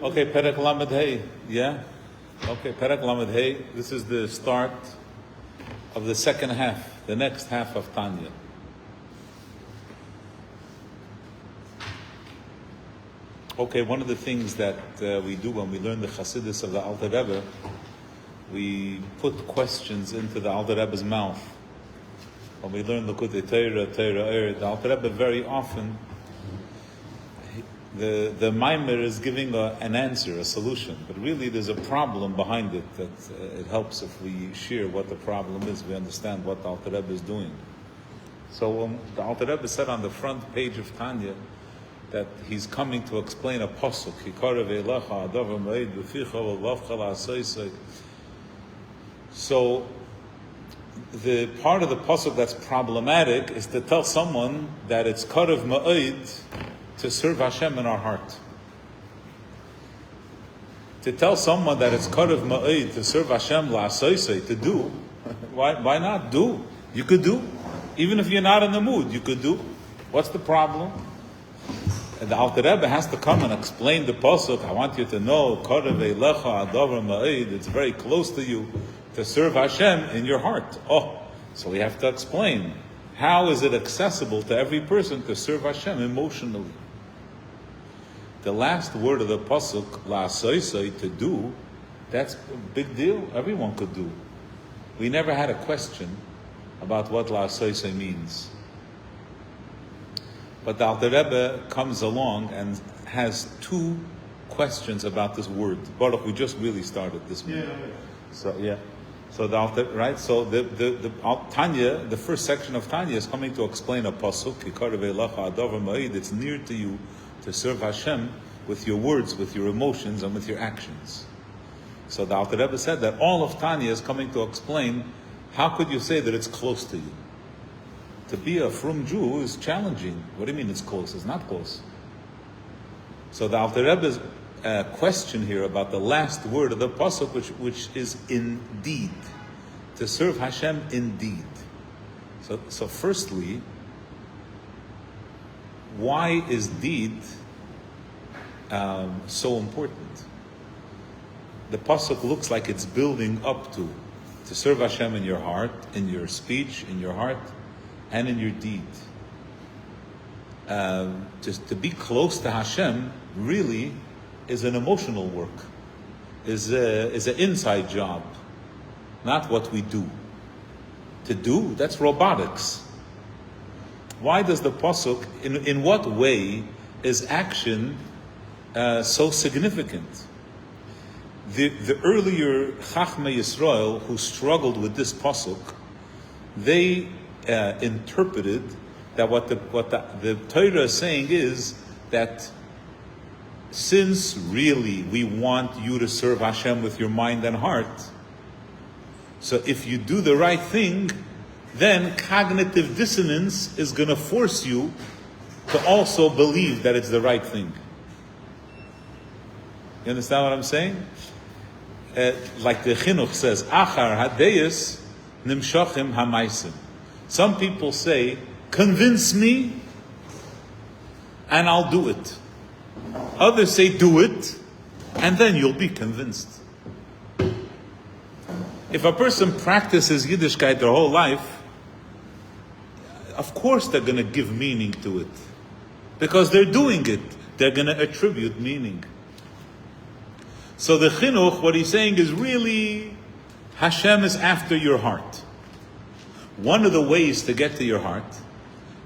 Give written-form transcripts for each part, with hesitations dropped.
Okay, Perek Lamed Hey, yeah? Okay, Perek Lamed Hey, this is the start of the second half, the next half of Tanya. Okay, one of the things that we do when we learn the Chassidus of the Alter Rebbe, we put questions into the Alter Rebbe's mouth. When we learn Likutei Torah, the Alter Rebbe very often, the Maimer is giving an answer, a solution, but really there's a problem behind it that it helps if we share what the problem is, we understand what the Alter Rebbe is doing. So the Alter Rebbe said on the front page of Tanya that he's coming to explain a pasuk. So the part of the pasuk that's problematic is to tell someone that it's karev ma'id to serve Hashem in our heart. To tell someone that it's karev ma'id to serve Hashem la'asoisei, to do, why not do? You could do. Even if you're not in the mood, you could do. What's the problem? And the Alter Rebbe has to come and explain the pasuk. I want you to know, karev eilecha adavar ma'id, it's very close to you to serve Hashem in your heart. So we have to explain, how is it accessible to every person to serve Hashem emotionally? The last word of the pasuk, la'asoisei, to do, that's a big deal. Everyone could do. We never had a question about what la'asoisei means. But the Alter Rebbe comes along and has two questions about this word. Baruch, we just really started this morning. So the Alter, right? So the Tanya, the first section of Tanya is coming to explain a pasuk. It's near to you to serve Hashem with your words, with your emotions, and with your actions. So the Alter Rebbe said that all of Tanya is coming to explain, how could you say that it's close to you? To be a frum Jew is challenging. What do you mean it's close? It's not close. So the Alter Rebbe's question here about the last word of the pasuk, which is indeed, to serve Hashem indeed. So firstly, why is deed so important? The pasuk looks like it's building up to serve Hashem in your heart, in your speech, in your heart, and in your deed. Just to be close to Hashem really is an emotional work, is an inside job, not what we do. To do, that's robotics. Why does the pasuk, in what way is action so significant? The earlier Chachmei Yisrael who struggled with this pasuk, they interpreted that what the Torah is saying is that since really we want you to serve Hashem with your mind and heart, so if you do the right thing, then cognitive dissonance is going to force you to also believe that it's the right thing. You understand what I'm saying? Like the Chinuch says, Achar hadeyes nimshachim hamaisim. Some people say, convince me and I'll do it. Others say, do it and then you'll be convinced. If a person practices Yiddishkeit their whole life, of course they're going to give meaning to it. Because they're doing it, they're going to attribute meaning. So the Chinuch, what he's saying is really, Hashem is after your heart. One of the ways to get to your heart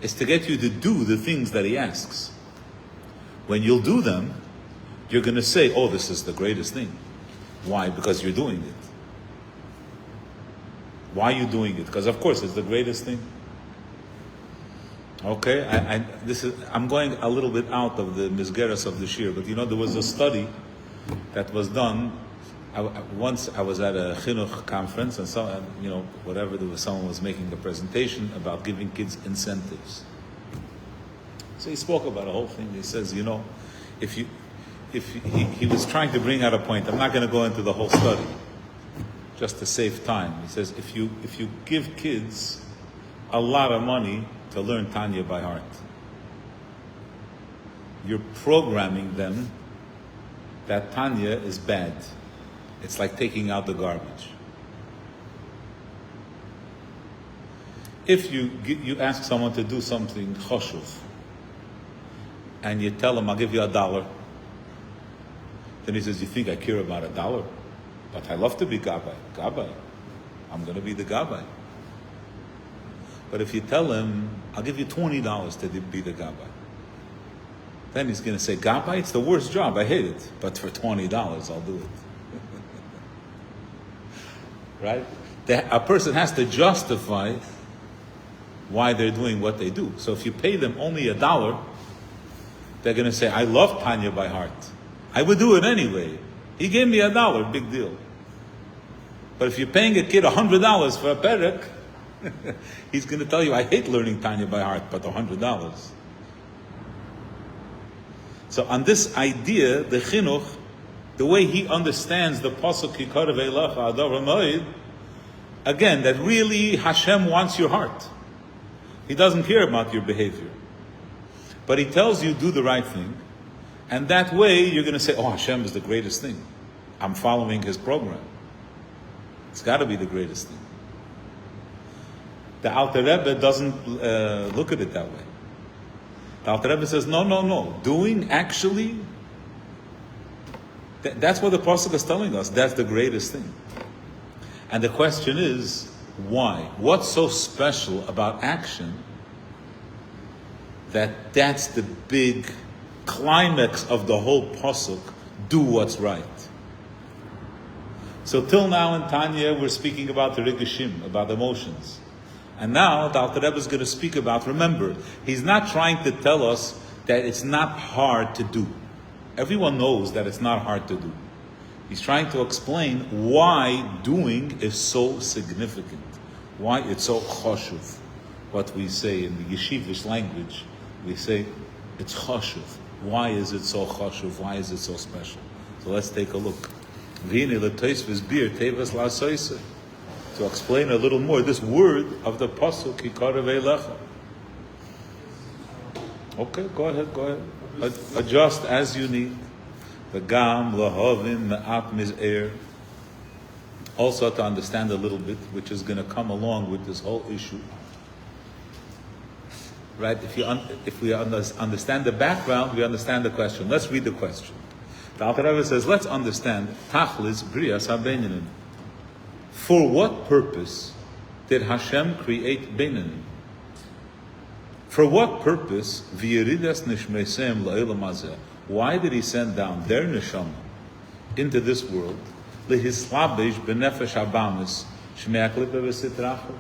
is to get you to do the things that he asks. When you'll do them, you're going to say, oh, this is the greatest thing. Why? Because you're doing it. Why are you doing it? Because of course it's the greatest thing. Okay, I'm going a little bit out of the misgeras of the shir, but there was a study that was done. Once I was at a chinuch conference, and someone was making a presentation about giving kids incentives. So he spoke about a whole thing. He says, he was trying to bring out a point. I'm not going to go into the whole study, just to save time. He says, if you give kids a lot of money to learn Tanya by heart, you're programming them that Tanya is bad. It's like taking out the garbage. If you ask someone to do something choshuv, and you tell him, I'll give you $1, then he says, you think I care about $1? But I love to be gabbai. Gabbai. I'm going to be the gabbai. But if you tell him, I'll give you $20 to be the gabbai, then he's going to say, gabbai, it's the worst job, I hate it. But for $20, I'll do it. Right? A person has to justify why they're doing what they do. So if you pay them only $1, they're going to say, I love Tanya by heart. I would do it anyway. He gave me $1, big deal. But if you're paying a kid $100 for a perek, he's going to tell you, I hate learning Tanya by heart, but $100. So on this idea, the chinuch, the way he understands the pasuk Hikarev Eilecha Adav Hamoed, again, that really Hashem wants your heart. He doesn't care about your behavior. But he tells you, do the right thing. And that way, you're going to say, oh, Hashem is the greatest thing. I'm following his program. It's got to be the greatest thing. The Alter Rebbe doesn't look at it that way. The Alter Rebbe says, no. Doing, actually, that's what the Pasuk is telling us. That's the greatest thing. And the question is, why? What's so special about action that's the big climax of the whole pasuk? Do what's right. So till now in Tanya we're speaking about the Rigashim, about emotions. And now the Alter Rebbe is going to speak about, remember, he's not trying to tell us that it's not hard to do. Everyone knows that it's not hard to do. He's trying to explain why doing is so significant. Why it's so choshuv. What we say in the yeshivish language, we say it's choshuv. Why is it so choshuv? Why is it so special? So let's take a look. To explain a little more this word of the pasuk Hikarev Eilecha. Okay, go ahead. Adjust as you need. The gam lahavin me'at miz'er. Also to understand a little bit, which is going to come along with this whole issue. Right? If we understand the background, we understand the question. Let's read the question. The Alter Rebbe says, let's understand Tachlis Brias HaBeinanim. For what purpose did Hashem create Beinanim? For what purpose? V'yiridas nishmeisem la'olam hazeh. Why did he send down their neshama into this world? Lehislabish b'nefesh habamis shmei aklipa v'sitracha.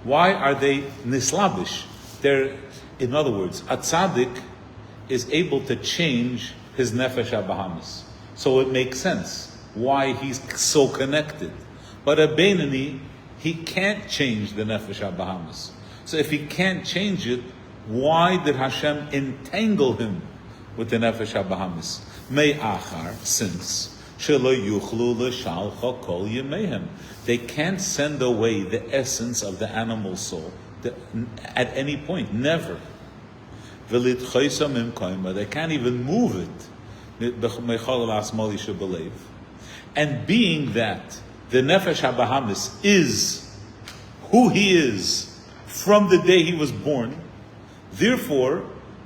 Why are they nislabish? They're, in other words, a tzaddik is able to change his nefesh habahamis. So it makes sense why he's so connected. But a Beinani, he can't change the nefesh habahamis. So if he can't change it, why did Hashem entangle him with the nefesh habahamis? Me'achar, since shelo yuchlu l'shalcha kol yemehem, they can't send away the essence of the animal soul at any point, never. They can't even move it. And being that the nefesh habahamis is who he is from the day he was born, therefore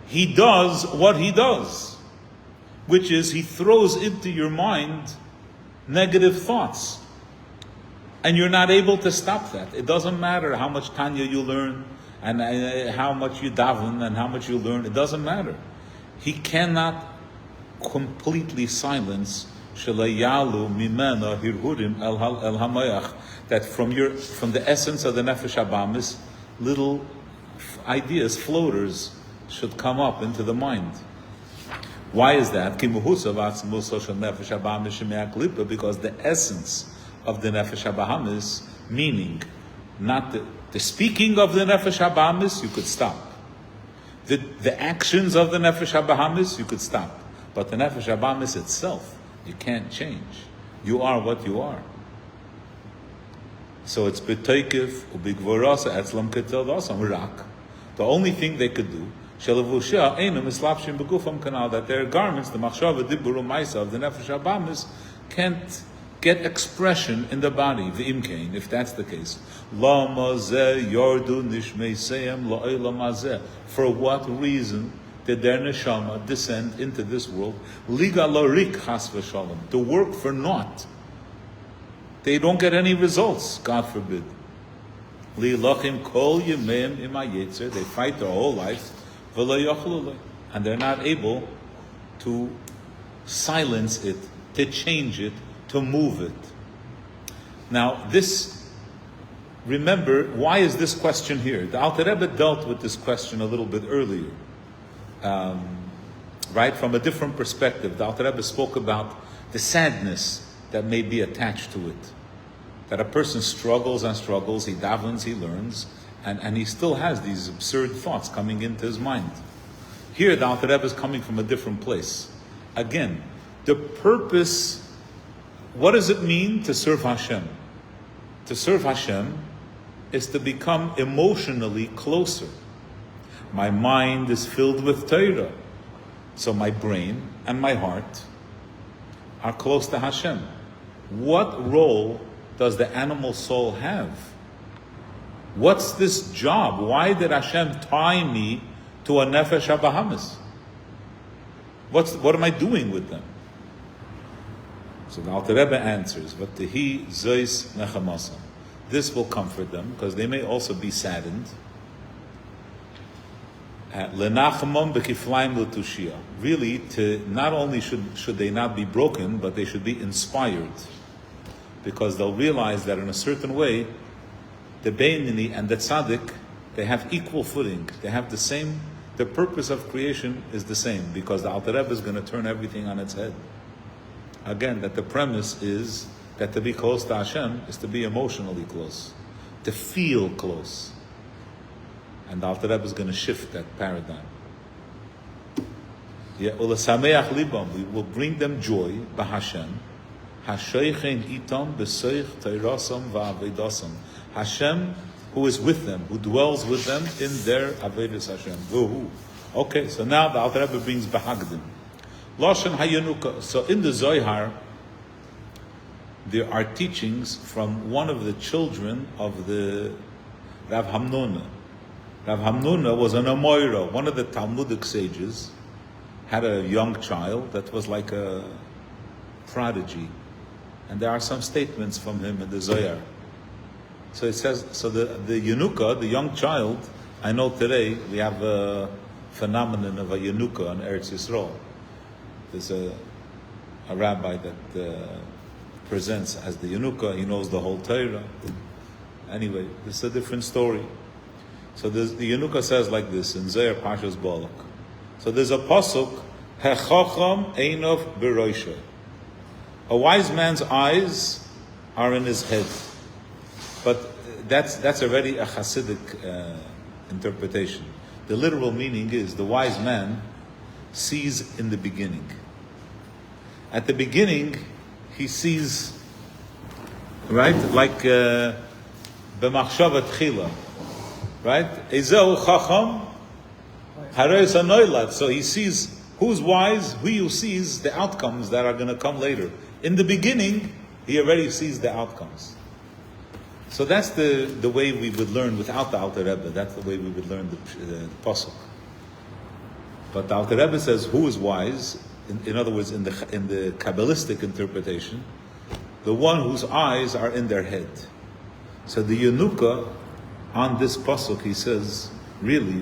he does what he does, which is he throws into your mind negative thoughts. And you're not able to stop that. It doesn't matter how much Tanya you learn, and how much you daven, and how much you learn. It doesn't matter. He cannot completely silence shelayalu mimena hirhurim el hamayach, that from the essence of the nefesh habamis, little ideas, floaters, should come up into the mind. Why is that? Because the essence of the nefesh habahamis, meaning not the speaking of the nefesh habahamis, you could stop. The actions of the nefesh habahamis, you could stop. But the nefesh habahamis itself, you can't change. You are what you are. So it's b'toikif ubigvorasa etzlam ketel dasam rak. The only thing they could do, Shelavushia einam islapshim begufam kanal, that their garments, the machshava diburu maisa of the nefesh habamis, can't get expression in the body, the imkain, if that's the case. Lama zeh yordu nishmeiseim la'olam hazeh. For what reason did their neshama descend into this world? Liga lorik chas v'shalom, to work for naught. They don't get any results, God forbid. Li'lachim kol yemeim im hayetzer, they fight their whole life, v'lo yochlu lo, and they're not able to silence it, to change it, to move it. Now, remember, why is this question here? The Alter Rebbe dealt with this question a little bit earlier, right? From a different perspective. The Alter Rebbe spoke about the sadness that may be attached to it. That a person struggles and struggles, he davens, he learns, and he still has these absurd thoughts coming into his mind. Here, the Alter Rebbe is coming from a different place. Again, the purpose. What does it mean to serve Hashem? To serve Hashem is to become emotionally closer. My mind is filled with Torah, so my brain and my heart are close to Hashem. What role does the animal soul have? What's this job? Why did Hashem tie me to a nefesh habahamis? What am I doing with them? So the Alter Rebbe answers, "V'tehi zois nechamasam." This will comfort them because they may also be saddened. Lenachamam b'kiflaim l'tushia. Really, to not only should they not be broken, but they should be inspired, because they'll realize that in a certain way, the Beinoni and the Tzaddik, they have equal footing. They have the same. The purpose of creation is the same, because the Alter Rebbe is going to turn everything on its head. Again, that the premise is that to be close to Hashem is to be emotionally close, to feel close. And the Alter Rebbe is going to shift that paradigm. Ulasameach libam, we will bring them joy, b'Hashem. Hashoichen itam b'soich teirasam va'avedasam. Hashem, who is with them, who dwells with them in their avedas Hashem. Okay, so now the Alter Rebbe brings Bahagdim. Lashon Hayanuka. So in the Zohar, there are teachings from one of the children of the Rav Hamnona. Rav Hamnona was an Amoira, one of the Talmudic sages, had a young child that was like a prodigy. And there are some statements from him in the Zohar. So it says, so the Yanuka, the young child, I know today we have a phenomenon of a Yanuka on Eretz Yisrael. There's a rabbi that presents as the Yanuka. He knows the whole Torah. Anyway, this is a different story. So the Yanuka says like this in Zohar Pashas Balak. So there's a pasuk, Hechacham Einov Beroisha. A wise man's eyes are in his head. But that's already a Hasidic interpretation. The literal meaning is the wise man sees in the beginning. At the beginning, he sees, right, like b'machshava tchila, right? Ezeu chacham hareis hanoilad. So he sees who's wise, who sees the outcomes that are going to come later. In the beginning, he already sees the outcomes. So that's the way we would learn without the Alter Rebbe. That's the way we would learn the pasuk. But the Alter Rebbe says, who is wise? In other words, in the Kabbalistic interpretation, the one whose eyes are in their head. So the Yanuka, on this pasuk, he says, really,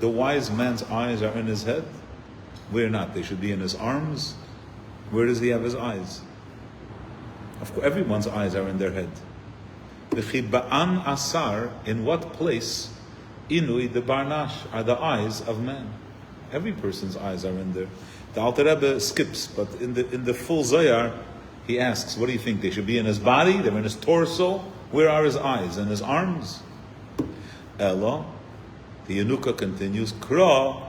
the wise man's eyes are in his head. We're not. They should be in his arms. Where does he have his eyes? Of course, everyone's eyes are in their head. The chiba'an asar, in what place? Inui the barnash are the eyes of man. Every person's eyes are in there. The Alter Rebbe skips, but in the full Zohar, he asks, what do you think? They should be in his body? They're in his torso? Where are his eyes? In his arms? Ella, the Yanuka continues, Kra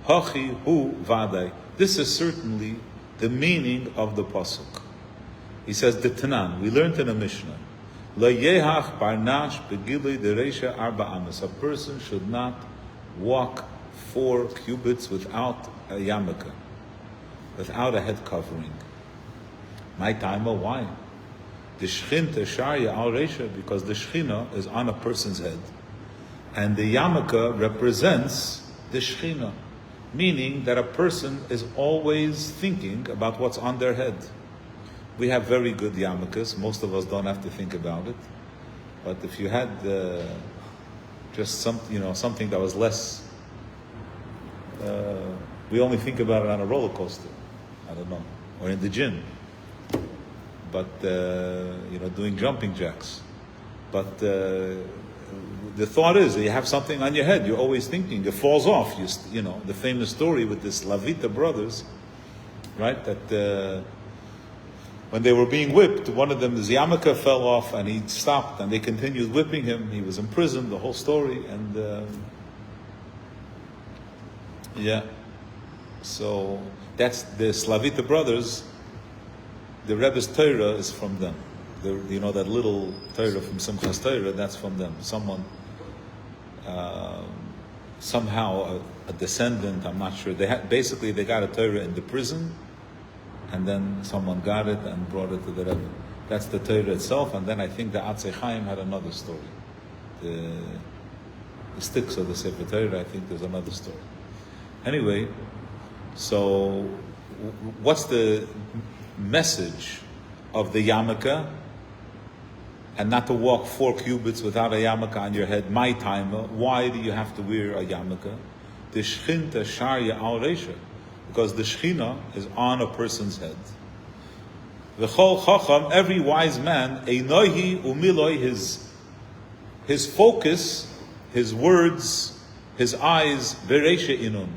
hachi hu vadai. This is certainly the meaning of the pasuk. He says, the Tanan, we learned in a Mishnah, La yehach barnash begilui dereisha arba amas. A person should not walk 4 cubits without a yarmulke, without a head covering. My timer, why? The Shechinta Sharya al Reisha, because the Shechina is on a person's head. And the yarmulke represents the Shechina, meaning that a person is always thinking about what's on their head. We have very good yarmulkes. Most of us don't have to think about it. But if you had just something that was less, we only think about it on a roller coaster. I don't know, or in the gym. But doing jumping jacks. But the thought is that you have something on your head. You're always thinking. It falls off. The famous story with this Levita brothers, right? That when they were being whipped, one of them, his yarmulke fell off, and he stopped, and they continued whipping him. He was imprisoned. The whole story, and so that's the Slavita brothers. The Rebbe's Torah is from them. That little Torah from Simchas Torah, that's from them. Someone, somehow a descendant, I'm not sure. They got a Torah in the prison, and then someone got it and brought it to the Rebbe. That's the Torah itself, and then I think the Atzei Chaim had another story. The sticks of the Sefer Torah, I think there's another story. Anyway, so what's the message of the yarmulke? And not to walk 4 cubits without a yarmulke on your head. My timer, why do you have to wear a yarmulke? The Shechinta Sharya al Reisha, because the Shechina is on a person's head. V'chol Chacham, every wise man, Einohi umiloi, his focus, his words, his eyes, Bereisha inun.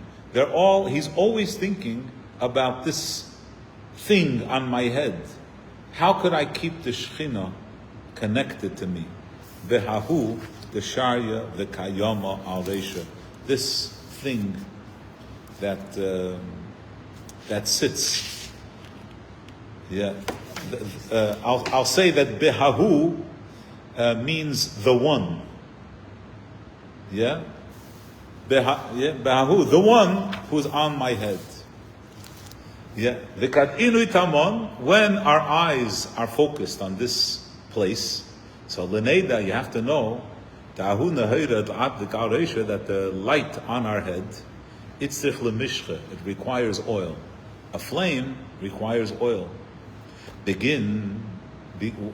He's always thinking about this thing on my head. How could I keep the Shechina connected to me? Vehahu, the Sharya, the Kayama al Reisha. This thing that sits. Yeah. I'll say that Behahu means the one. Yeah? Behahu, the one who's on my head. Yeah. When our eyes are focused on this place, so Leneda, you have to know that the light on our head, it requires oil. A flame requires oil.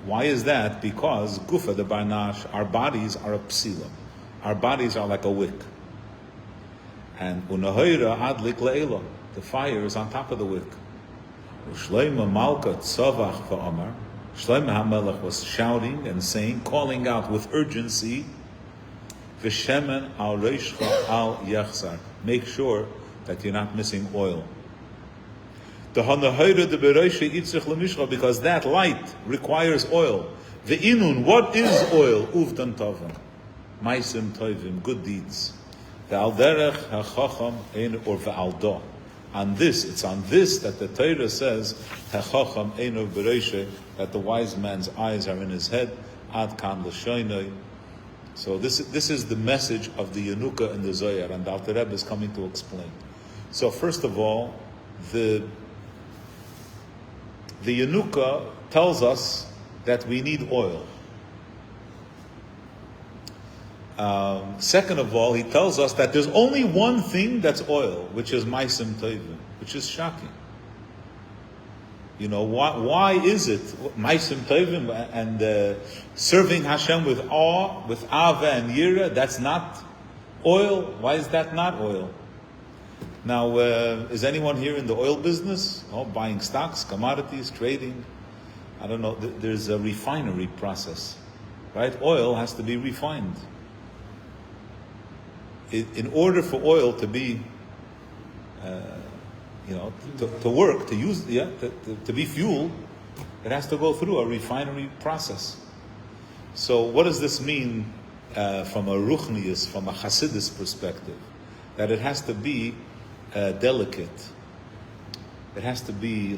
Why is that? Because Gufa the Barnash, our bodies are a psila. Our bodies are like a wick. And Unahoira adlik le'ela, the fire is on top of the wick. Shlomo Malka Tzavach va'amar. Shlomo HaMelech was shouting and saying, calling out with urgency, V'shemen al reishcha al yachzar. Make sure that you're not missing oil. Because that light requires oil. The inun, what is oil? Uvdan tovim. Maisim tovim, good deeds. The alderech hachacham or va'aldo. It's on this that the Torah says, hachacham einu bereisha, that the wise man's eyes are in his head. Ad kan l'shoinoi. So this is the message of the Yanuka and the Zohar, and the Alter Rebbe is coming to explain. So first of all, the Yanuka tells us that we need oil. Second of all, he tells us that there's only one thing that's oil, which is Maisim Tovim, which is shocking. Why is it Maisim Tovim and serving Hashem with awe, with Ava and Yira, that's not oil? Why is that not oil? Now, is anyone here in the oil business? Buying stocks, commodities, trading? I don't know. There's a refinery process, right? Oil has to be refined. In order for oil to be, to work, to use, to be fuel, it has to go through a refinery process. So, what does this mean from a ruchnius, from a Hasidus perspective? That it has to be delicate. It has to be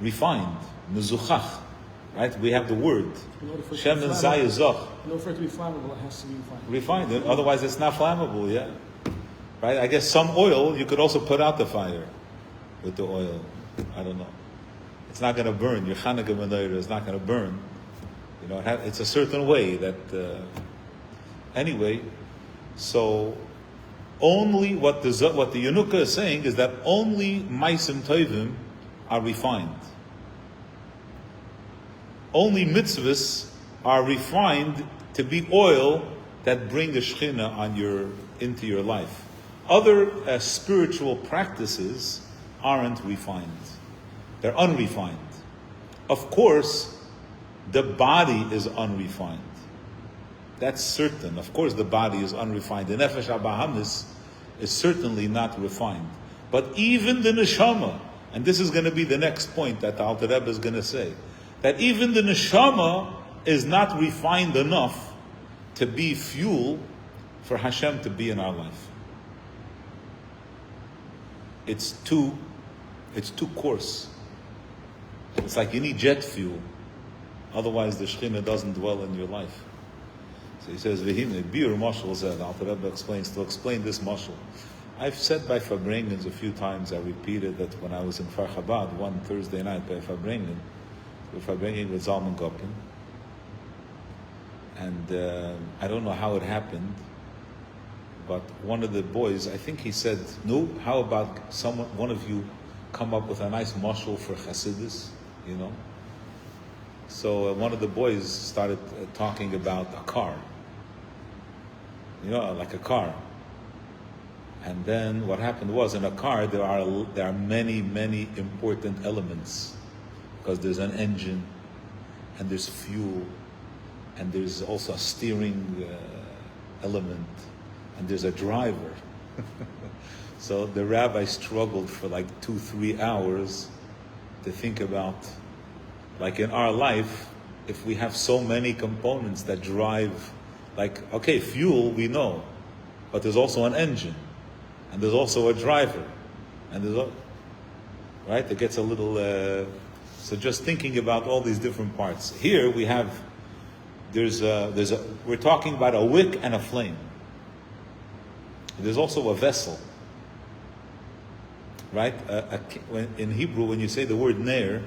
refined, mezuchach. Right? We have the word. Shem and Zayazach. In order for it to be flammable, it has to be refined. Refined. Otherwise, it's not flammable. Yeah. Right? I guess some oil, you could also put out the fire with the oil. I don't know. It's not going to burn. Your Chanukah menorah is not going to burn. You know, it's a certain way that... anyway, so only what the Yenuka is saying is that only Maisim Tovim are refined. Only mitzvahs are refined to be oil that bring the Shekhinah into your life. Other spiritual practices aren't refined. They're unrefined. Of course, the body is unrefined. That's certain. Of course, the body is unrefined. The Nefesh HaBahamis is certainly not refined. But even the Neshama, and this is going to be the next point that the Alter Rebbe is going to say, that even the Neshama is not refined enough to be fuel for Hashem to be in our life. It's too coarse. It's like you need jet fuel. Otherwise the Shekhinah doesn't dwell in your life. So he says, V'hine, biur mashal zeh, the Alter Rebbe explains, to explain this mashal. I've said by Fabrengens a few times, I repeated that when I was in Far Chabad, one Thursday night by Fabrengen with Zalman Gopin. And I don't know how it happened, but one of the boys, I think he said, no, how about one of you come up with a nice mashal for Chassidus, you know? So one of the boys started talking about a car. You know, like a car. And then what happened was, in a car there are many, many important elements. Because there's an engine, and there's fuel, and there's also a steering element, and there's a driver. So the rabbi struggled for like 2-3 hours to think about, like in our life, if we have so many components that drive, like, okay, fuel we know, but there's also an engine, and there's also a driver, and right? It gets a little, so just thinking about all these different parts. Here we have, we're talking about a wick and a flame. There's also a vessel, right? In Hebrew, when you say the word ner,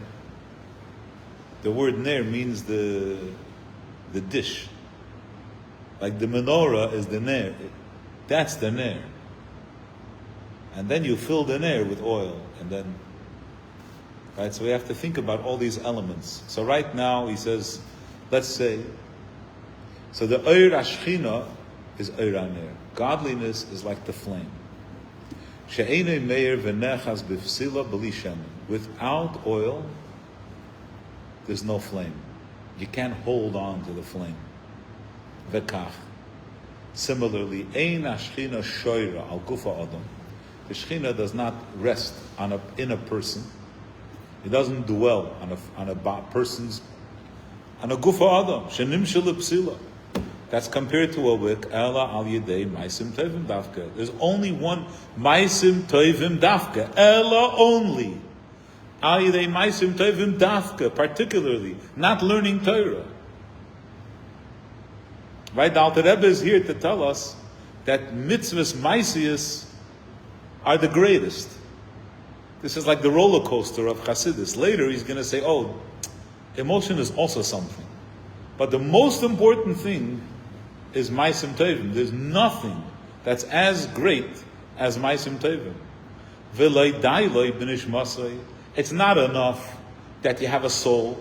the word ner means the dish. Like the menorah is the ner. That's the ner. And then you fill the ner with oil, and then, right? So we have to think about all these elements. So right now he says, let's say, so the Oir Ashchina is Oir HaNer. Godliness is like the flame. She'enei meir v'nechas b'fsila b'li shemen. Without oil, there's no flame. You can't hold on to the flame. V'kach. Similarly, ein Ashchina shoira al gufa adam. The Shekhinah does not rest in a person. It doesn't dwell on a person's, on a gufa adam. Shenim shel psila. That's compared to a wick. Ela al yedei maisim tovim dafka. There's only one maisim tovim dafka. Ela only. Al yedei maisim tovim dafka. Particularly, not learning Torah. Right? The Alter Rebbe is here to tell us that mitzvahs maisius are the greatest. This is like the roller coaster of Chassidus. Later he's going to say, oh, emotion is also something. But the most important thing is Maisim Tovim. There's nothing that's as great as Maisim Tovim. V'loi dailoi b'nish masai. It's not enough that you have a soul.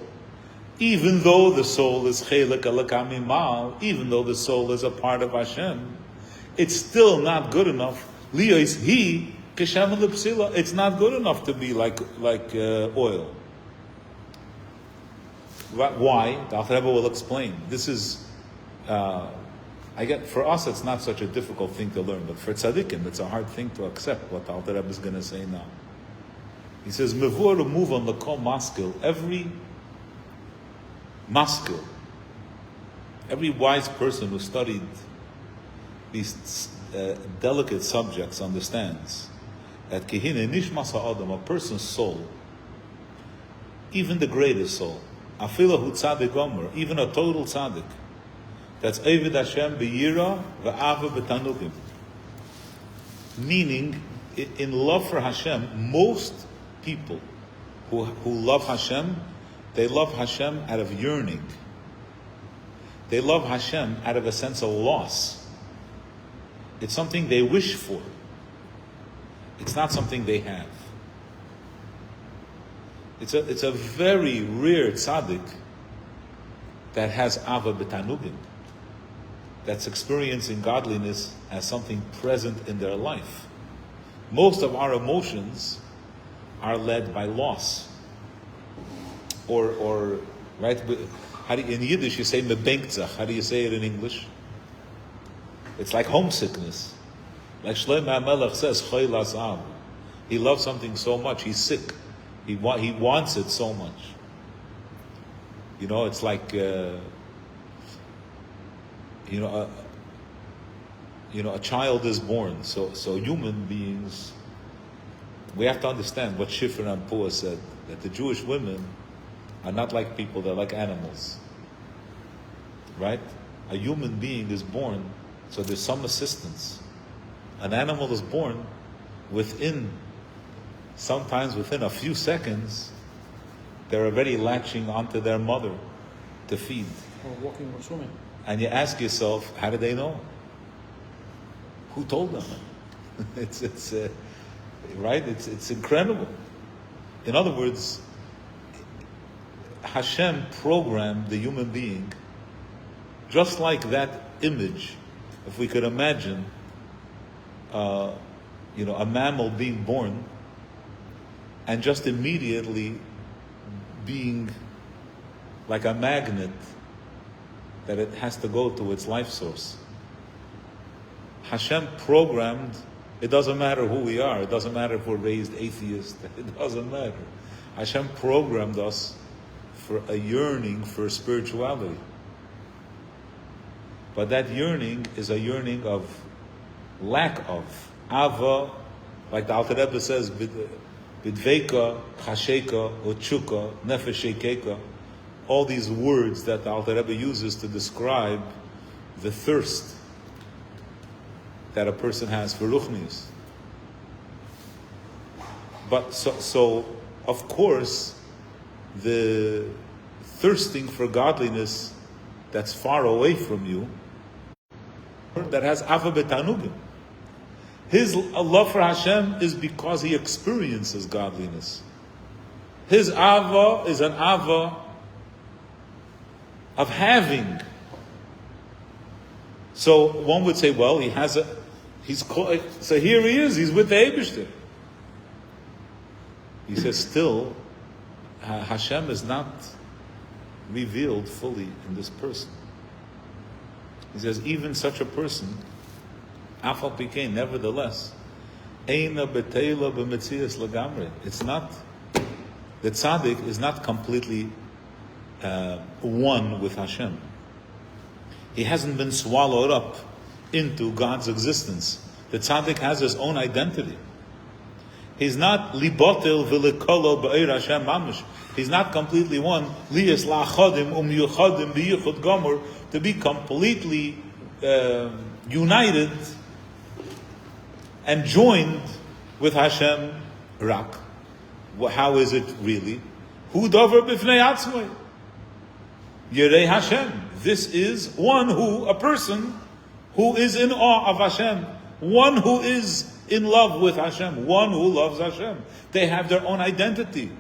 Even though the soul is chelik alakamimal, even though the soul is a part of Hashem, it's still not good enough. Liyos he keshem l'psila. It's not good enough to be like oil. Why? The Alter Rebbe will explain. This is, for us it's not such a difficult thing to learn, but for tzaddikim it's a hard thing to accept what the Alter Rebbe is going to say now. He says, "Mevur remove on l'kol maskil." Every maskil, every wise person who studied these delicate subjects understands that kihine nishmas ha'adam, a person's soul, even the greatest soul, afilahu tzaddik gomer, even a total tzaddik, that's Eivid Hashem b'yira v'ava b'tanugim. Meaning, in love for Hashem, most people who love Hashem, they love Hashem out of yearning. They love Hashem out of a sense of loss. It's something they wish for. It's not something they have. It's a very rare tzaddik that has ava b'tanugim, that's experiencing godliness as something present in their life. Most of our emotions are led by loss. Or right? How do you, in Yiddish you say mebenkzach. How do you say it in English? It's like homesickness. Like Shlomo HaMelech says, choy lazav. He loves something so much, he's sick. He wants it so much. You know, it's like a child is born. So human beings, we have to understand what Shifra and Pua said, that the Jewish women are not like people, they're like animals. Right? A human being is born, so there's some assistance. An animal is born sometimes within a few seconds, they're already latching onto their mother to feed. Or walking or swimming. And you ask yourself, how did they know? Who told them? It's right? It's incredible. In other words, Hashem programmed the human being just like that image. If we could imagine, a mammal being born and just immediately being like a magnet that it has to go to its life source. Hashem programmed, it doesn't matter who we are, it doesn't matter if we're raised atheist, it doesn't matter. Hashem programmed us for a yearning for spirituality. But that yearning is a yearning of lack of. Ava, like the Alter Rebbe says, Bidveka, Chasheka, Ochuka, Nefeshekeka, all these words that the Alter Rebbe uses to describe the thirst that a person has for Ruchnius. But so of course, the thirsting for godliness that's far away from you, that has Ava Betanugim. His love for Hashem is because he experiences godliness. His Ava is an Ava of having. So one would say, well, so here he is, he's with the Eibishter. He says, still, Hashem is not revealed fully in this person. He says, even such a person, Afal Pikein, nevertheless, Eina Betela B'Metzias Lagamre. It's not, the tzaddik is not completely one with Hashem. He hasn't been swallowed up into God's existence. The tzaddik has his own identity. He's not libotel v'lekolo b'eir Hashem mamish. He's not completely one. Liyas la'achadim yuchadim b'yichud gomer, to be completely united and joined with Hashem rak. How is it really? Hu dover b'fnei atzmai. Yerei Hashem. This is a person who is in awe of Hashem. One who is in love with Hashem. One who loves Hashem. They have their own identity.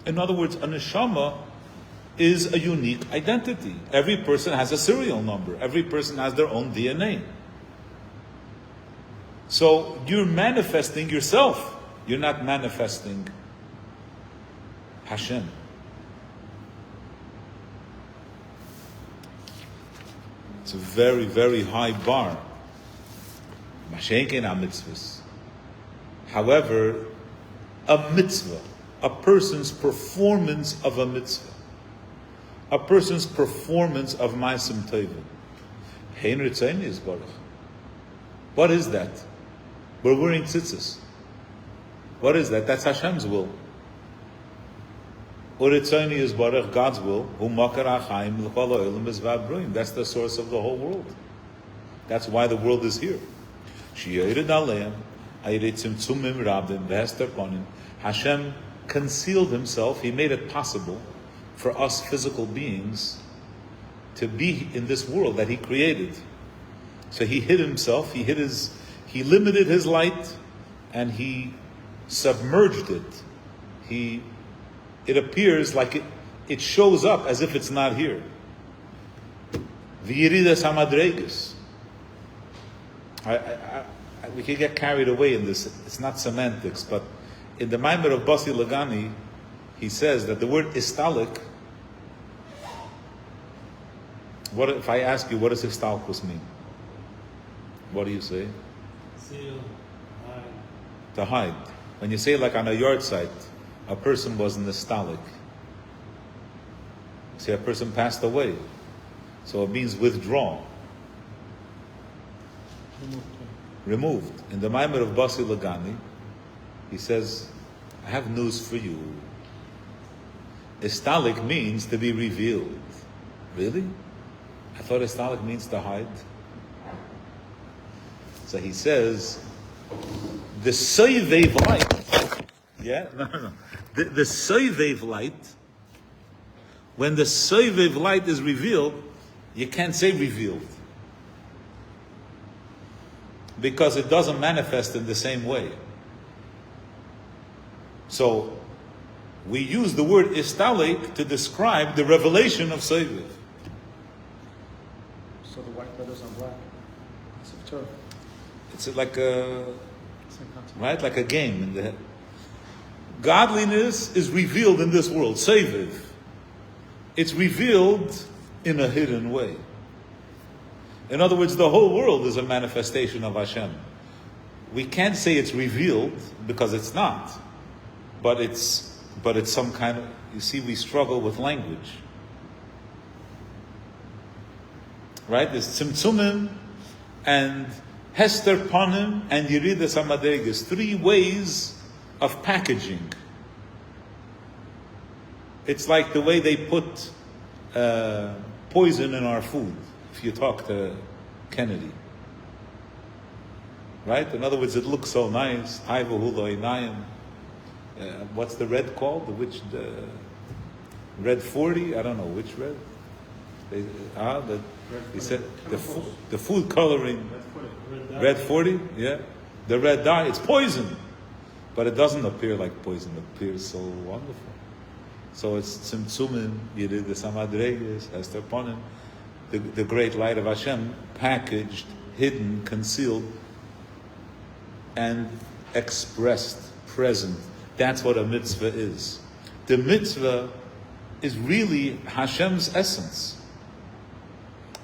In other words, a neshama is a unique identity. Every person has a serial number. Every person has their own DNA. So you're manifesting yourself. You're not manifesting Hashem. It's a very, very high bar. However, a mitzvah, a person's performance of a mitzvah, a person's performance of Ma'asim Tovim, Hein Ritzoni is Baruch. What is that? We're wearing tzitzis. What is that? That's Hashem's will. Uritzoni is Baruch, God's will. That's the source of the whole world. That's why the world is here. Hashem concealed himself. He made it possible for us physical beings to be in this world that he created. So he hid himself, he limited his light, and he submerged it. It appears like it shows up as if it's not here. V'yiridas hamadregas. We can get carried away in this. It's not semantics, but in the Maimer of Basi Lagani, he says that the word istalik. What if I ask you, what does istalkus mean? What do you say? Seal, hide. To hide. When you say like on a yard site, a person was in the stalik. See, a person passed away. So it means withdraw. Removed. In the Maimer of Basi Lagani, he says, I have news for you. Istalik means to be revealed. Really? I thought istalik means to hide. So he says, the soivev light, no. The soivev light, when the soivev light is revealed, you can't say revealed. Because it doesn't manifest in the same way. So, we use the word istalik to describe the revelation of soivev. So the white letters are black. It's a turf. It's like right, like a game in the head. Godliness is revealed in this world, soivev. It's revealed in a hidden way. In other words, the whole world is a manifestation of Hashem. We can't say it's revealed because it's not, but it's some kind of. You see, we struggle with language, right? There's tzimtzumim and hester panim and yiridas hamadregas, 3 ways of packaging. It's like the way they put poison in our food. If you talk to Kennedy, right? In other words, it looks so nice. What's the red called? The red 40? I don't know which red. He said the food coloring. Red 40, yeah. The red dye. It's poison, but it doesn't appear like poison. It appears so wonderful. So it's tzimtzumin, yiridas hamadregas, hester panim. The great light of Hashem, packaged, hidden, concealed, and expressed, present. That's what a mitzvah is. The mitzvah is really Hashem's essence.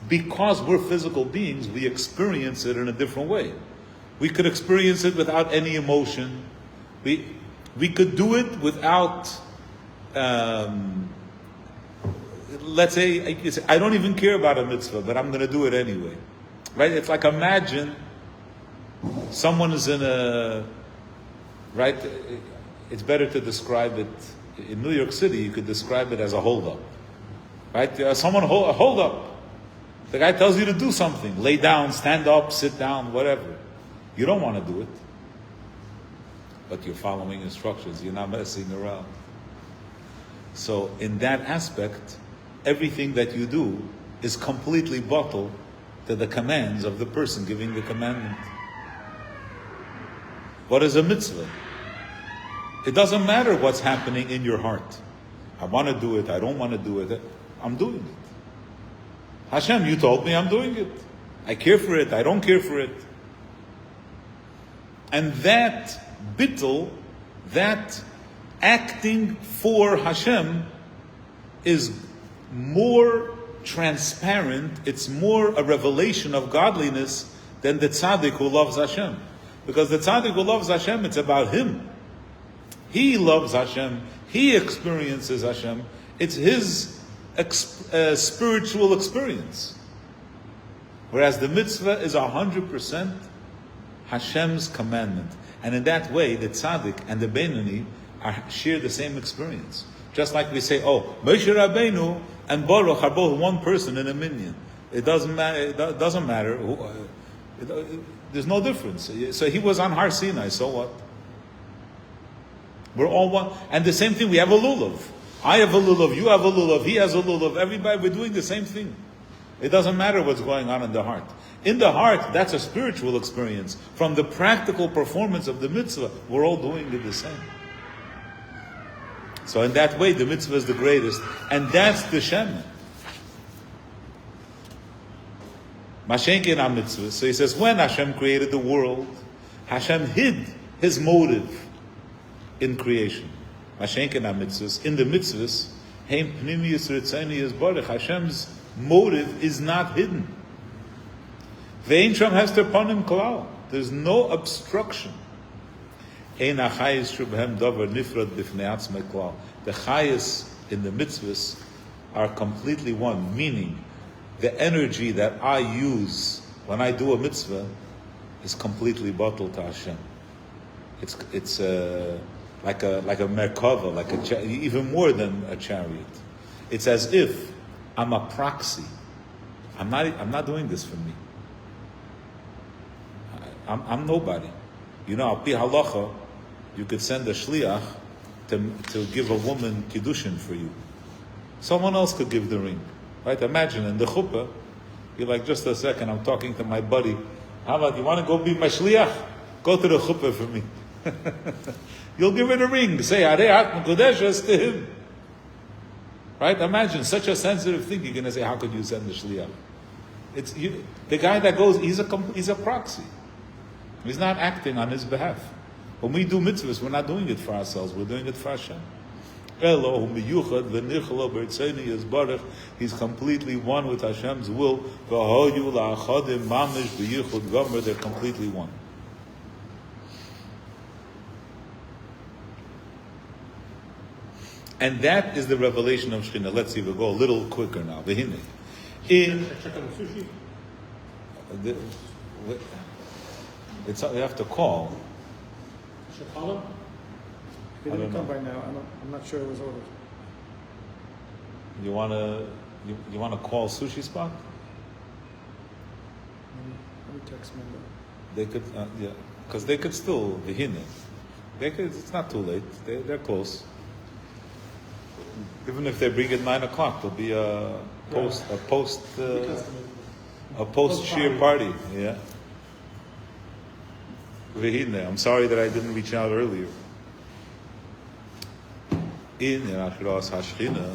Because we're physical beings, we experience it in a different way. We could experience it without any emotion. We could do it without... let's say, I don't even care about a mitzvah, but I'm going to do it anyway. Right? It's like, imagine someone is in a, right? It's better to describe it, in New York City, you could describe it as a hold-up. Right? Someone hold up. The guy tells you to do something. Lay down, stand up, sit down, whatever. You don't want to do it. But you're following instructions. You're not messing around. So in that aspect, everything that you do is completely bottled to the commands of the person giving the commandment. What is a mitzvah? It doesn't matter what's happening in your heart. I want to do it, I don't want to do it. I'm doing it. Hashem, you told me I'm doing it. I care for it, I don't care for it. And that bittul, that acting for Hashem is more transparent, it's more a revelation of godliness than the tzaddik who loves Hashem. Because the tzaddik who loves Hashem, it's about him. He loves Hashem, he experiences Hashem, it's his spiritual experience. Whereas the mitzvah is 100% Hashem's commandment. And in that way, the tzaddik and the Beinoni share the same experience. Just like we say, oh, Moshe Rabbeinu and Baruch are both one person in a minyan. It doesn't matter. There's no difference. So he was on Har Sinai, so what? We're all one. And the same thing, we have a lulav. I have a lulav, you have a lulav, he has a lulav, everybody, we're doing the same thing. It doesn't matter what's going on in the heart. In the heart, that's a spiritual experience. From the practical performance of the mitzvah, we're all doing it the same. So in that way, the mitzvah is the greatest. And that's the Shem. Mashenkin mitzvah. So he says, when Hashem created the world, Hashem hid his motive in creation. Mashenkin mitzvahs. In the mitzvahs, Heim Pnimiyus Ritzoni Yisbarach. Hashem's motive is not hidden. Ve'ein sham hester panim klal. There's no obstruction. Ein hachayis shubhem davar nifrad b'fnei atzmei klal. The chayis in the mitzvahs are completely one, meaning the energy that I use when I do a mitzvah is completely bottled to Hashem. It's like a merkava, like even more than a chariot. It's as if I'm a proxy. I'm not doing this for me. I'm nobody. You know, al pi halacha, you could send a shliach to give a woman kiddushin for you. Someone else could give the ring. Right? Imagine in the chuppah, you're like, just a second, I'm talking to my buddy. How about, you want to go be my shliach? Go to the chuppah for me. You'll give her the ring. Say, Arei Mekudeshes to him. Right? Imagine such a sensitive thing. You're going to say, how could you send the shliach? It's the guy that goes. He's a proxy. He's not acting on his behalf. When we do mitzvahs, we're not doing it for ourselves. We're doing it for Hashem. He's completely one with Hashem's will. They're completely one. And that is the revelation of Shekhinah. Let's see, we'll go a little quicker now. In it's you have to call. Should call him? He didn't come by now. I'm not sure it was ordered. You wanna call sushi spot? Let me text him. They could, yeah, because they could still vihine. They could. It's not too late. They're close. Even if they bring at 9 o'clock, there'll be a post cheer party. Yeah. Vihine. I'm sorry that I didn't reach out earlier. In Achras Hashchina,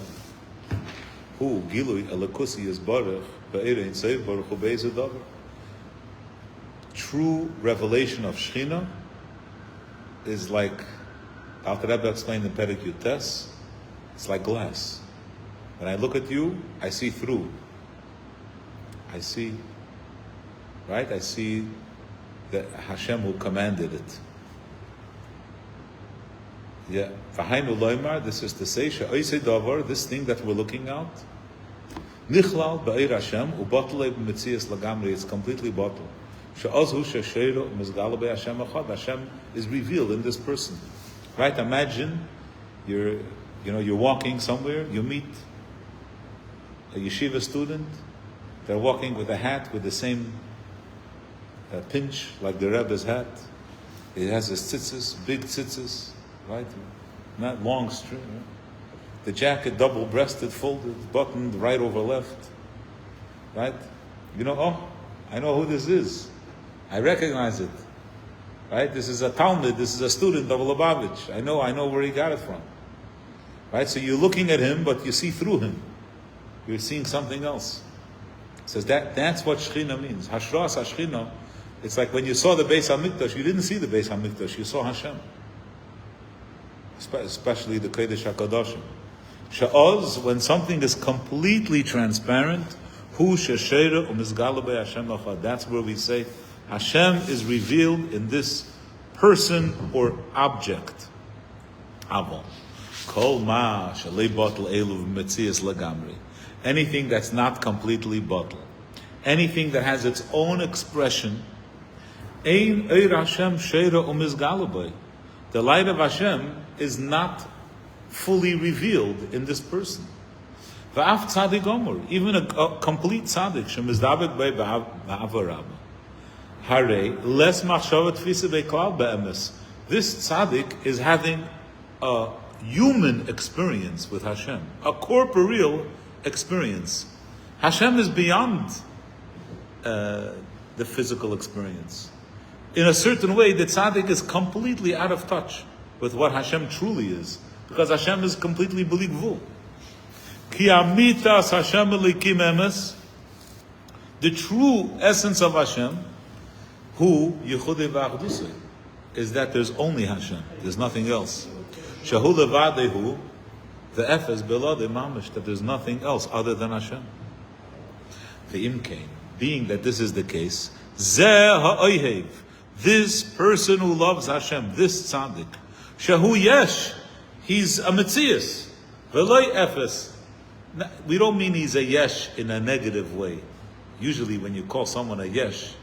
who Gilui Alakusi is Baruch, Be'erein Seif Baruch Hu Be'ezu Davar. True revelation of Shechina is like, Alter Rebbe explained in Perek Yutes, it's like glass. When I look at you, I see through. I see, right? I see that Hashem who commanded it. Yeah, V'hainu loymar, this is to say, she'oisei davar, this thing that we're looking at, nichlal ba'ir Hashem, u'batlei b'metzias lagamri, it's completely bottled. She'ozhu she'sheiro mizgala be'Hashem achad, Hashem is revealed in this person. Right? Imagine you're walking somewhere, you meet a yeshiva student, they're walking with a hat with the same pinch like the Rebbe's hat. It has his tzitzis, big tzitzis. Right? Not long string. Right? The jacket double-breasted, folded, buttoned right over left. Right? I know who this is. I recognize it. Right? This is a Talmud, this is a student of Lubavitch. I know where he got it from. Right? So you're looking at him, but you see through him. You're seeing something else. It says that's what Shechina means. Hashras Hashchina, it's like when you saw the Beis HaMikdash, you didn't see the Beis HaMikdash, you saw Hashem. Especially the Kodesh HaKadoshim. Sha'oz, when something is completely transparent, hu she'sheira u'mizgala be'Hashem achad. That's where we say Hashem is revealed in this person or object. Avon. Kol ma shalei bottle elu v'metzias lagamri. Anything that's not completely bottled. Anything that has its own expression. Ein eir Hashem sheira u'mizgala be'Hashem. The light of Hashem is not fully revealed in this person. V'af tzaddik omer, even a complete tzaddik, shemizdabek bei ba'avarabba. Hare less machshavat tfisa beklal be'emes. This tzaddik is having a human experience with Hashem, a corporeal experience. Hashem is beyond the physical experience. In a certain way, the tzaddik is completely out of touch with what Hashem truly is, because Hashem is completely b'li. Ki amitas Hashem elikim emes, the true essence of Hashem, who yichudei v'achdusei, is that there's only Hashem, there's nothing else. Shahu levadehu, the efes belade mamish, that there's nothing else other than Hashem. The imkain, being that this is the case, zeh ha'oihev, this person who loves Hashem, this tzaddik, shahu yesh, he's a metzias, v'loi efes. We don't mean he's a yesh in a negative way. Usually when you call someone a yesh,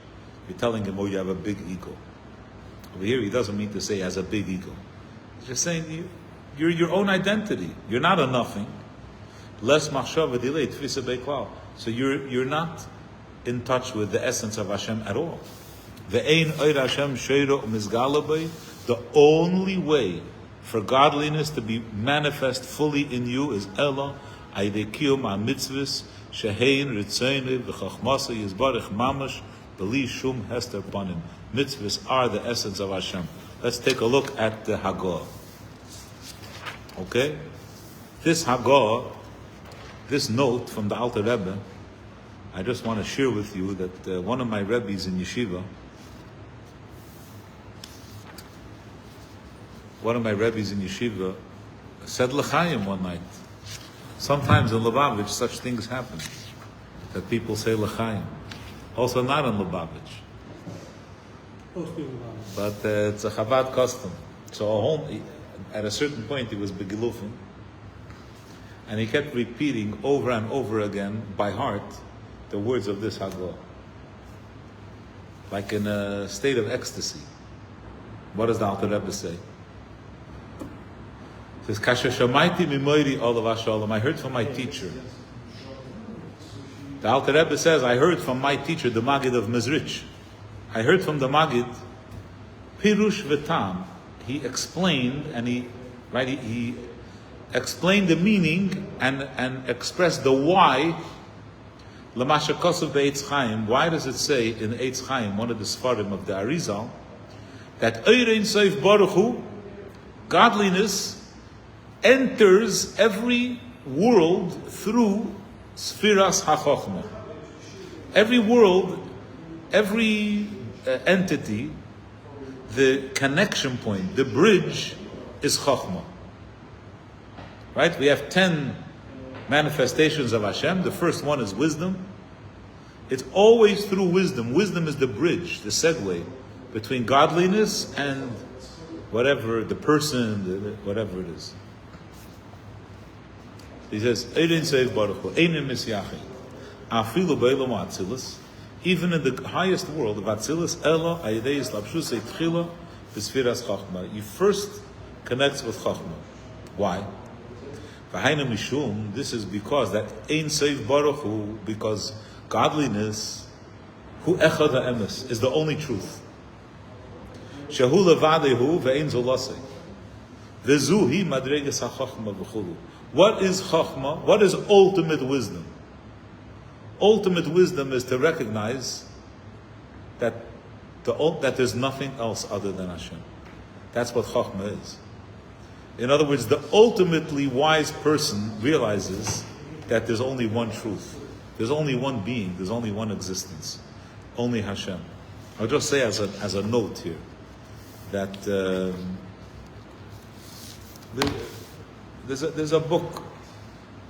you're telling him, oh, you have a big ego. Over here, he doesn't mean to say he has a big ego. He's just saying you're your own identity. You're not a nothing. Less machshava delay tfisa beklal. So you're not in touch with the essence of Hashem at all. Ve'ein oir Hashem sheiro umizgalabay. The only way for godliness to be manifest fully in you is Ella aydekiyum ha'mitzvus shehein ritzoyne v'chachmasa yizbarich mamash b'li shum hester panim. Mitzvahs are the essence of Hashem. Let's take a look at the Haggadah. Okay? This Haggadah, this note from the Alter Rebbe, I just want to share with you that one of my Rebbes in Yeshiva, said L'chaim one night. Sometimes in Lubavitch such things happen, that people say L'chaim. Also not in Lubavitch. But it's a Chabad custom. So at a certain point he was begilufim, and he kept repeating over and over again by heart the words of this Haggadah, like in a state of ecstasy. What does the Alter Rebbe say? He says, Kasher shamaiti mimoiri olav hashalom. I heard from my teacher. The Alter Rebbe says, I heard from my teacher, the Maggid of Mezrich. I heard from the Maggid, Pirush V'tam. He explained, and he explained the meaning and expressed the why. L'masha kosav be'etz chaim. Why does it say in Eitz Chaim, one of the Sfarim of the Arizal, that Eirein Seif Baruch Hu, godliness enters every world through Sfiras HaChochmah. Every world, every entity, the connection point, the bridge is Chochmah. Right? We have 10 manifestations of Hashem. The first one is wisdom. It's always through wisdom. Wisdom is the bridge, the segue between godliness and whatever, the person, whatever it is. He says, Eirin Seif Baruch Hu, Einim Misyachin, Afilu Beilam Atzilus, even in the highest world of Atzilus, Ella, Ayidei Slapshusei Tchila, B'Sfiras Chachma. You first connect with Chachma. Why? V'haina Mishum, this is because that Ein Seif Baruch Hu, because godliness, Hu Echad HaEmes, is the only truth. Shehu Levadehu Ve'ein Zolasei. Ve'zuhi Madreges HaChachma V'chulu. What is Chachma? What is ultimate wisdom? Ultimate wisdom is to recognize that there's nothing else other than Hashem. That's what Chachma is. In other words, the ultimately wise person realizes that there's only one truth. There's only one being. There's only one existence. Only Hashem. I'll just say as a note here that there's a book.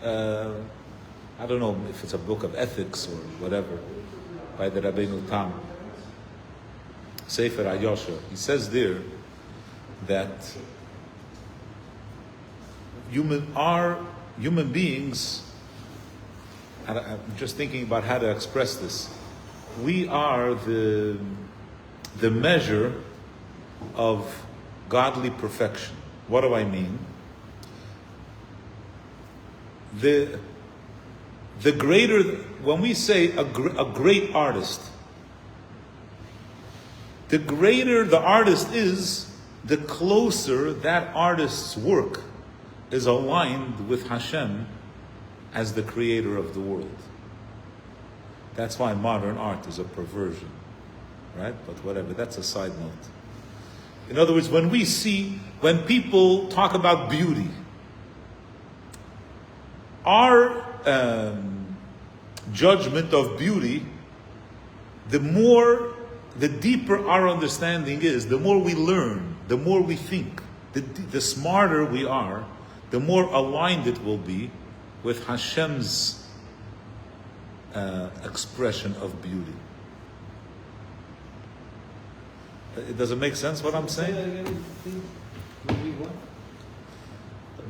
I don't know if it's a book of ethics or whatever, by the Rabbeinu Tam, Sefer HaYosher. He says there that human beings, and I'm just thinking about how to express this, we are the measure of godly perfection. What do I mean? The greater, when we say a great artist, The greater the artist is, the closer that artist's work is aligned with Hashem as the creator of the world. That's why modern art is a perversion, right? But whatever, that's a side note. In other words, when people talk about beauty, our judgment of beauty, the deeper our understanding is, the more we learn, the more we think, the smarter we are, the more aligned it will be with Hashem's expression of beauty. Does it make sense what I'm saying?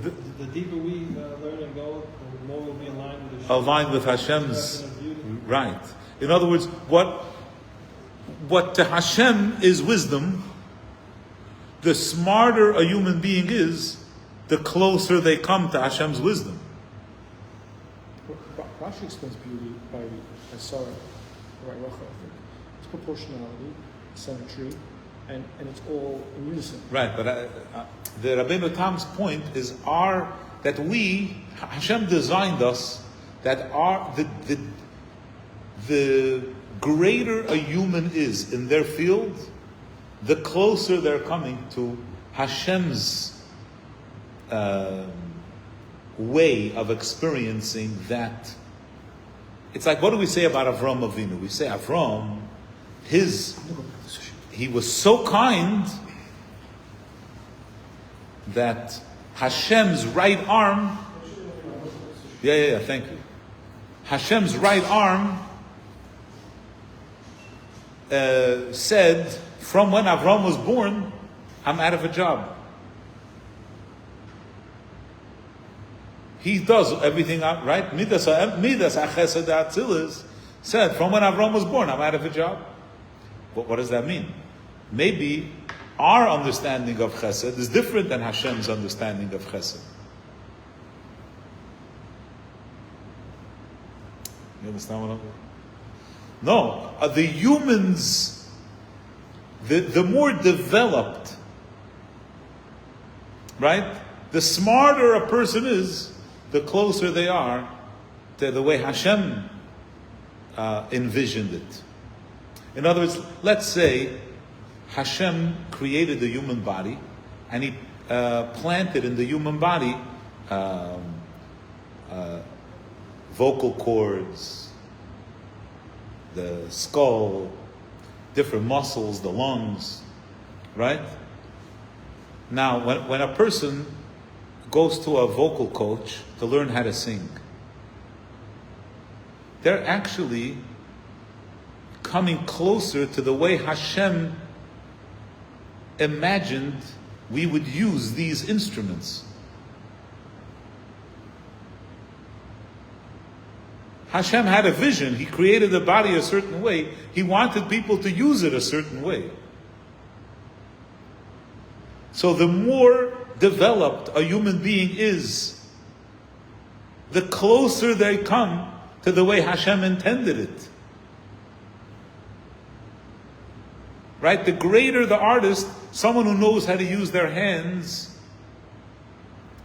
The deeper we learn and go, the more we'll be aligned with Hashem's right. In other words, what to Hashem is wisdom, the smarter a human being is, the closer they come to Hashem's wisdom. Rashi explains beauty by Sarah, right? It's proportionality, symmetry, and it's all in unison. Right, but the Rabbeinu Tam's point is that Hashem designed us that the greater a human is in their field, the closer they're coming to Hashem's way of experiencing that. It's like, what do we say about Avram Avinu? We say Avram, he was so kind that Hashem's right arm, thank you. Hashem's right arm said, from when Avram was born, I'm out of a job. He does everything right. Midas achesed atzilis said, from when Avram was born, I'm out of a job. What does that mean? Maybe our understanding of chesed is different than Hashem's understanding of chesed. You understand what I'm saying? No, the humans, the more developed, right? The smarter a person is, the closer they are to the way Hashem envisioned it. In other words, let's say Hashem created the human body and He planted in the human body vocal cords, the skull, different muscles, the lungs, right? Now, when a person goes to a vocal coach to learn how to sing, they're actually coming closer to the way Hashem imagined we would use these instruments. Hashem had a vision. He created the body a certain way. He wanted people to use it a certain way. So the more developed a human being is, the closer they come to the way Hashem intended it. Right? The greater the artist, someone who knows how to use their hands,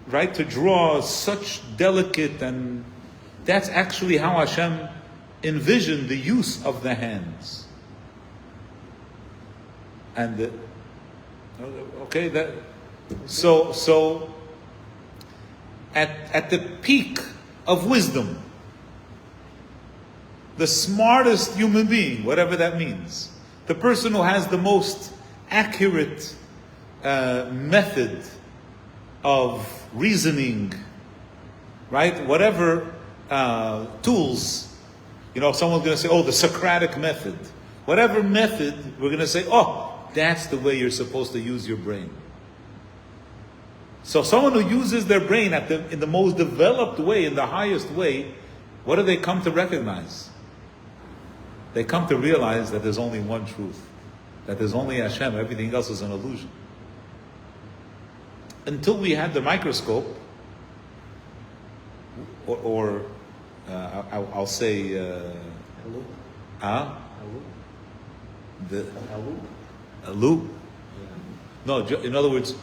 right, to draw such delicate, and that's actually how Hashem envisioned the use of the hands. And so at the peak of wisdom, the smartest human being, whatever that means, the person who has the most accurate method of reasoning, right? Whatever tools, someone's going to say, the Socratic method. Whatever method, we're going to say, that's the way you're supposed to use your brain. So someone who uses their brain in the most developed way, in the highest way, what do they come to recognize? They come to realize that there's only one truth, that there's only Hashem, everything else is an illusion. Until we had the microscope, or I'll say, Lou? No, in other words,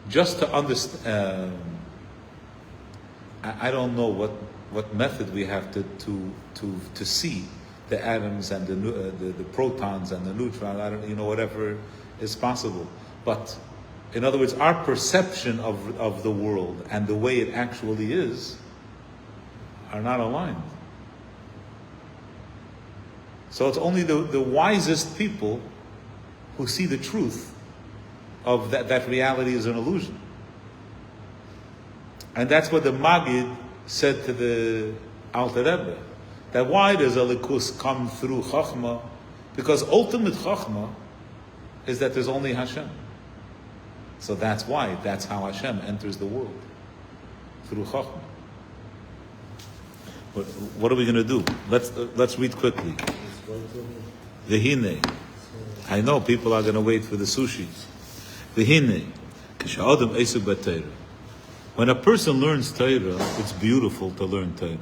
just to understand, I don't know what method we have to see the atoms and the protons and the neutrons. I don't, whatever is possible. But in other words, our perception of the world and the way it actually is are not aligned. So it's only the wisest people who see the truth of that reality is an illusion. And that's what the Maggid said to the Alter Rebbe. That why does a likus come through Chachma? Because ultimate Chachma is that there's only Hashem. So that's how Hashem enters the world. Through Chachma. What are we going to do? Let's read quickly. V'hinei. I know people are going to wait for the sushi. V'hinei. K'sha'adam esuk b'Torah. When a person learns Torah, it's beautiful to learn Torah.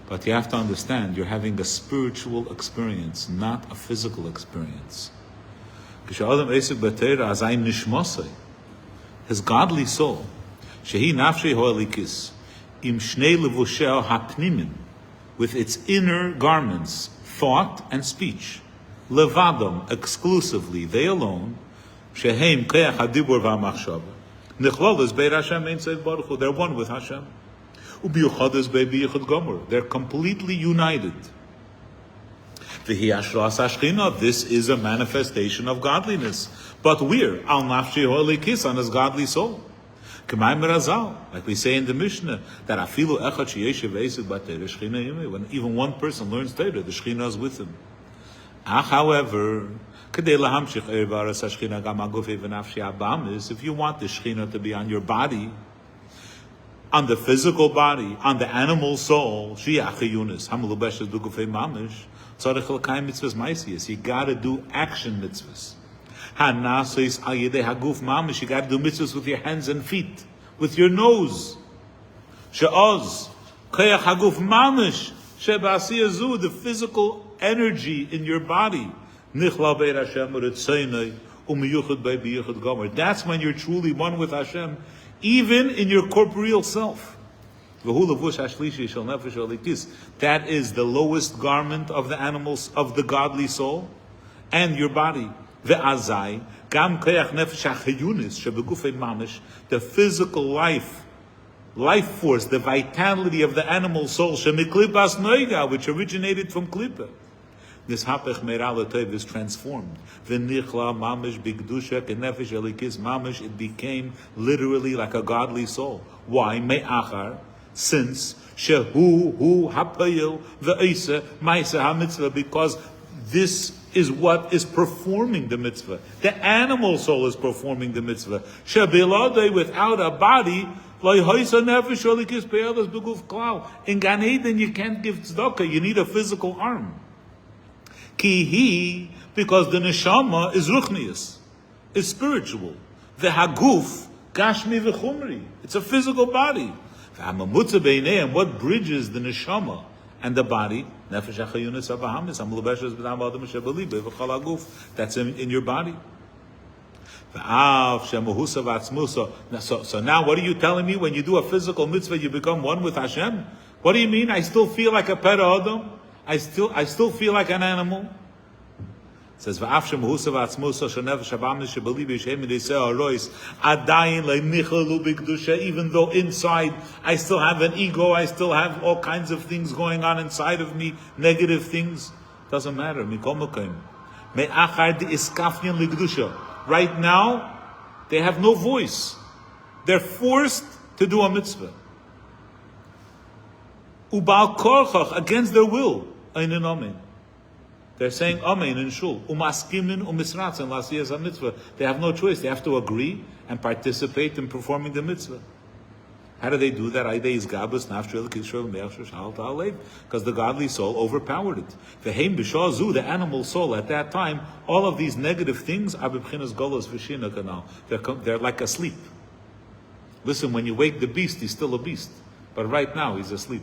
But you have to understand, you're having a spiritual experience, not a physical experience. K'sha'adam esuk b'Torah azay nishmasai. His godly soul. Shehi nafshei ho'elikis. Im shnei levushel hapnimin. With its inner garments, thought and speech. Levadam, exclusively, they alone. Shehem keach hadibur v'amachshava. Nichlol is beir Hashem ein seid baruch hu. They're one with Hashem. Ubiyuchad is beir biyuchad gomer. They're completely united. V'hi ashras hashchina. This is a manifestation of godliness. But we're al nafshi ho'elikis, on his godly soul. K'may merazal, like we say in the Mishnah, that afilu echad sheyeshev eised b'Torah shchina yimei. When even one person learns Torah, the Shechina is with him. However, if you want the Shechina to be on your body, on the physical body, on the animal soul, you got to do action mitzvahs. You got to do mitzvahs with your hands and feet, with your nose. The physical energy in your body. That's when you're truly one with Hashem, even in your corporeal self. That is the lowest garment of the animals, of the godly soul, and your body. The physical life force, the vitality of the animal soul, which originated from Klippa. This hapech meiralatev is transformed. V'nichla mamish bigdusha kenefesh elikis mamish. It became literally like a godly soul. Why? Me'achar, since shehu hu hapayil ve'isa ma'isa hamitzvah. Because this is what is performing the mitzvah. The animal soul is performing the mitzvah. Shebilade, without a body. In Gan Eden you can't give tzedakah. You need a physical arm. Kihi, because the neshama is ruchnius, is spiritual. The haguf, gashmi v'chumri. It's a physical body. And what bridges the neshama and the body? That's in your body. So now what are you telling me? When you do a physical mitzvah, you become one with Hashem? What do you mean? I still feel like a pet adam? I still feel like an animal? It says, even though inside I still have an ego, I still have all kinds of things going on inside of me, negative things, doesn't matter. Right now, they have no voice. They're forced to do a mitzvah. Ubal korchach, against their will. Einen amen. They're saying amen in shul. Umaskimin umisratzen lasiyas a mitzvah. They have no choice. They have to agree and participate in performing the mitzvah. How do they do that? Because the godly soul overpowered it. The animal soul at that time, all of these negative things are they're like asleep. Listen, when you wake the beast, he's still a beast. But right now, he's asleep.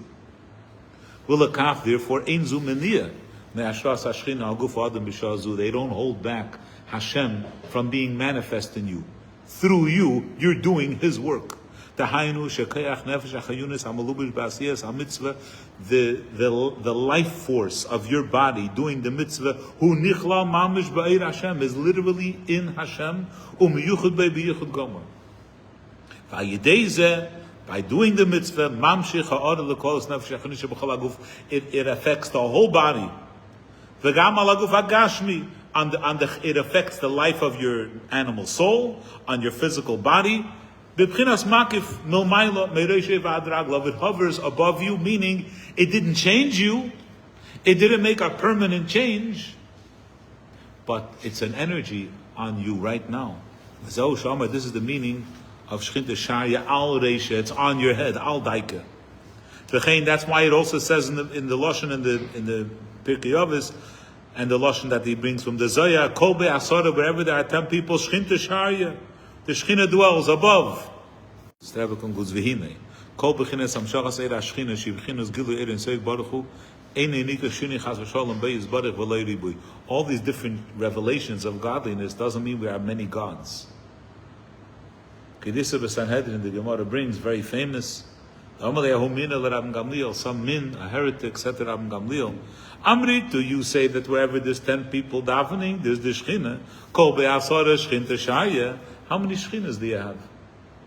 Therefore, they don't hold back Hashem from being manifest in you. Through you, you're doing His work. The life force of your body doing the mitzvah, who nichla mamish ba'ir Hashem, is literally in Hashem. By doing the mitzvah, it affects the whole body. It affects the life of your animal soul, on your physical body. It hovers above you, meaning it didn't change you. It didn't make a permanent change. But it's an energy on you right now. This is the meaning of Shchinta Sharya al Reisha. It's on your head, al Daika. That's why it also says in the Lashon in the Pirkei Avos, and the Lashon that he brings from the Zoya, Kol be'asara, wherever there are 10 people, Shchinta Sharya. The Shekhinah dwells above. All these different revelations of godliness doesn't mean we have many gods. Kedisa b'Sanhedrin, the Gemara brings, very famous. Some min, a heretic, said to Rabbi Gamliel, Amritu, you say that wherever there's 10 people davening, there's the Shekhinah. Kol be'asara Shchinta Sharya. How many Shekhinahs do you have?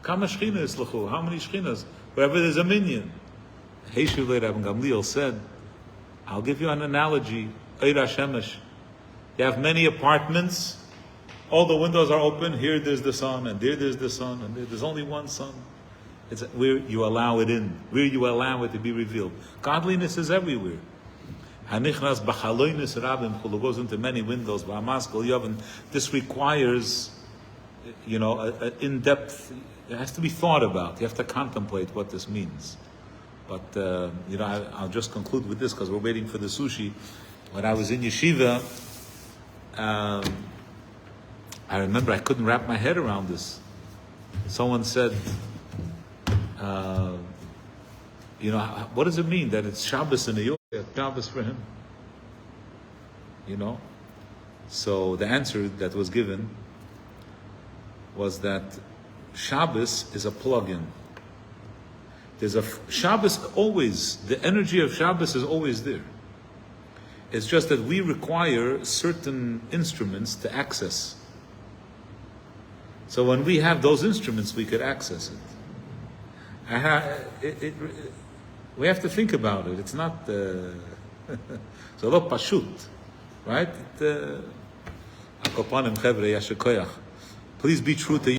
Kama Shekhinahs l'chu? How many Shekhinahs? Wherever there's a minyan. Heishuv Rabbi Gamliel said, I'll give you an analogy. Eira Shemesh. You have many apartments. All the windows are open. Here there's the sun, and there's the sun, and there's only one sun. It's where you allow it in, where you allow it to be revealed. Godliness is everywhere. Hanichnas b'chaloinis rabim chulu, goes into many windows. B'amaskal yavin. This requires, an in-depth. It has to be thought about. You have to contemplate what this means. But I'll just conclude with this because we're waiting for the sushi. When I was in yeshiva, I remember I couldn't wrap my head around this. Someone said, what does it mean that it's Shabbos in New York? Shabbos for him. So the answer that was given was that Shabbos is a plug-in. There's Shabbos always, the energy of Shabbos is always there. It's just that we require certain instruments to access. So when we have those instruments, we could access it. We have to think about it. It's not it's a lot pashut, right? Please be true to you.